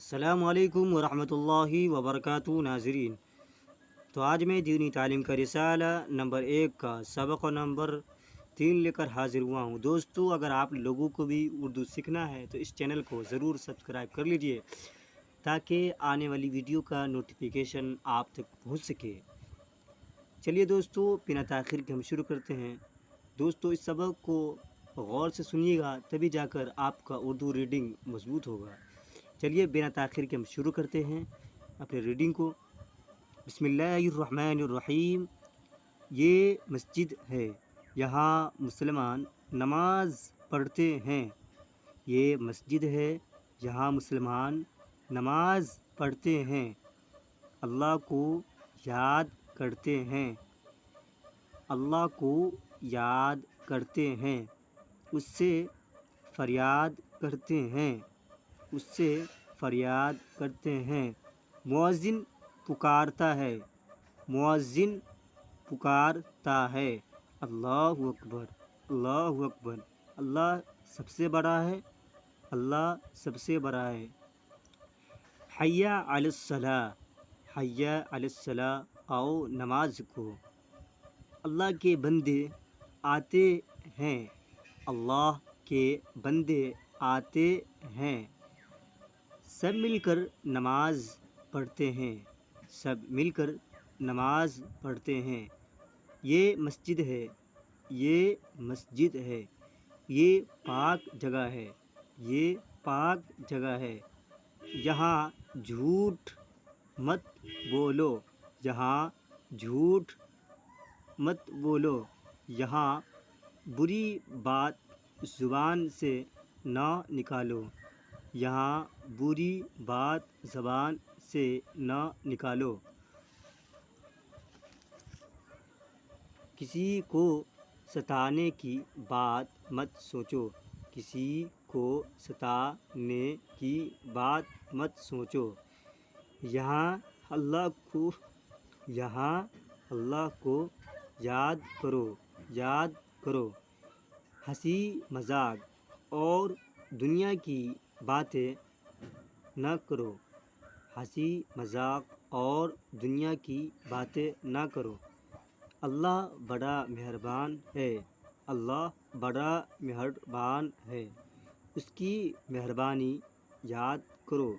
السلام علیکم ورحمۃ اللہ وبرکاتہ ناظرین۔ تو آج میں دینی تعلیم کا رسالہ نمبر 1 کا سبق نمبر 3 لے کر حاضر ہوا ہوں۔ دوستو، اگر آپ لوگوں کو بھی اردو سیکھنا ہے تو اس چینل کو ضرور سبسکرائب کر لیجئے تاکہ آنے والی ویڈیو کا نوٹیفیکیشن آپ تک پہنچ سکے۔ چلیے دوستو، بنا تاخیر کے ہم شروع کرتے ہیں۔ دوستو، اس سبق کو غور سے سنیے گا تبھی جا کر آپ کا اردو ریڈنگ مضبوط ہوگا۔ چلیے بنا تاخیر کے ہم شروع کرتے ہیں اپنے ریڈنگ کو۔ بسم اللہ الرحمن الرحیم۔ یہ مسجد ہے، یہاں مسلمان نماز پڑھتے ہیں۔ یہ مسجد ہے، یہاں مسلمان نماز پڑھتے ہیں، اللہ کو یاد کرتے ہیں، اللہ کو یاد کرتے ہیں، اس سے فریاد کرتے ہیں، اس سے فریاد کرتے ہیں۔ مؤذن پکارتا ہے، مؤذن پکارتا ہے، اللہ اکبر، اللہ اکبر، اللہ سب سے بڑا ہے، اللہ سب سے بڑا ہے۔ حی علی الصلاۃ، حی علی الصلاۃ، آؤ نماز کو۔ اللہ کے بندے آتے ہیں، اللہ کے بندے آتے ہیں، سب مل کر نماز پڑھتے ہیں، سب مل کر نماز پڑھتے ہیں۔ یہ مسجد ہے، یہ مسجد ہے، یہ پاک جگہ ہے، یہ پاک جگہ ہے۔ یہاں جھوٹ مت بولو، یہاں جھوٹ مت بولو، یہاں بری بات زبان سے نہ نکالو، یہاں بری بات زبان سے نہ نکالو۔ کسی کو ستانے کی بات مت سوچو، کسی کو ستانے کی بات مت سوچو۔ یہاں اللہ کو یاد کرو، یاد کرو۔ ہنسی مذاق اور دنیا کی باتیں نہ کرو، ہنسی مذاق اور دنیا کی باتیں نہ کرو۔ اللہ بڑا مہربان ہے، اللہ بڑا مہربان ہے، اس کی مہربانی یاد کرو،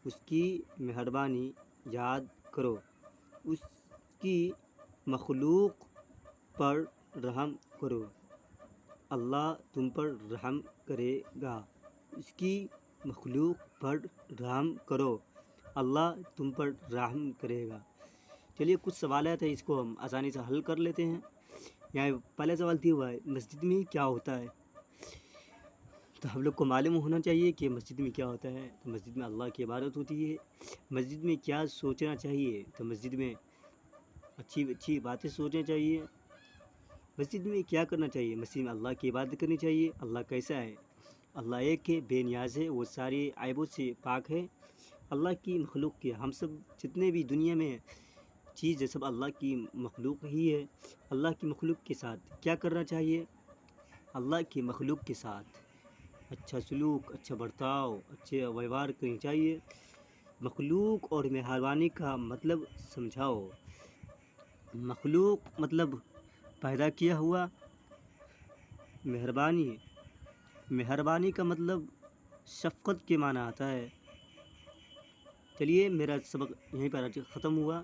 اس کی مہربانی یاد کرو۔ اس کی مخلوق پر رحم کرو، اللہ تم پر رحم کرے گا۔ اس کی مخلوق پر رحم کرو، اللہ تم پر رحم کرے گا۔ چلیے کچھ سوالات ہیں، اس کو ہم آسانی سے حل کر لیتے ہیں۔ یہاں پہلا سوال دیا ہوا ہے، مسجد میں کیا ہوتا ہے؟ تو ہم لوگ کو معلوم ہونا چاہیے کہ مسجد میں کیا ہوتا ہے۔ تو مسجد میں اللہ کی عبادت ہوتی ہے۔ مسجد میں کیا سوچنا چاہیے؟ تو مسجد میں اچھی باتیں سوچنا چاہیے۔ مسجد میں کیا کرنا چاہیے؟ مسجد میں اللہ کی عبادت کرنی چاہیے۔ اللہ کیسا ہے؟ اللہ ایک ہے، بے نیاز ہے، وہ سارے عیبوں سے پاک ہے۔ اللہ کی مخلوق کے ہم سب جتنے بھی دنیا میں چیز ہے سب اللہ کی مخلوق ہی ہے۔ اللہ کی مخلوق کے ساتھ کیا کرنا چاہیے؟ اللہ کی مخلوق کے ساتھ اچھا سلوک، اچھا برتاؤ، اچھے ویوہار کرنی چاہیے۔ مخلوق اور مہربانی کا مطلب سمجھاؤ۔ مخلوق مطلب پیدا کیا ہوا، مہربانی کا مطلب شفقت کے معنی آتا ہے۔ چلیے میرا سبق یہیں پر ختم ہوا۔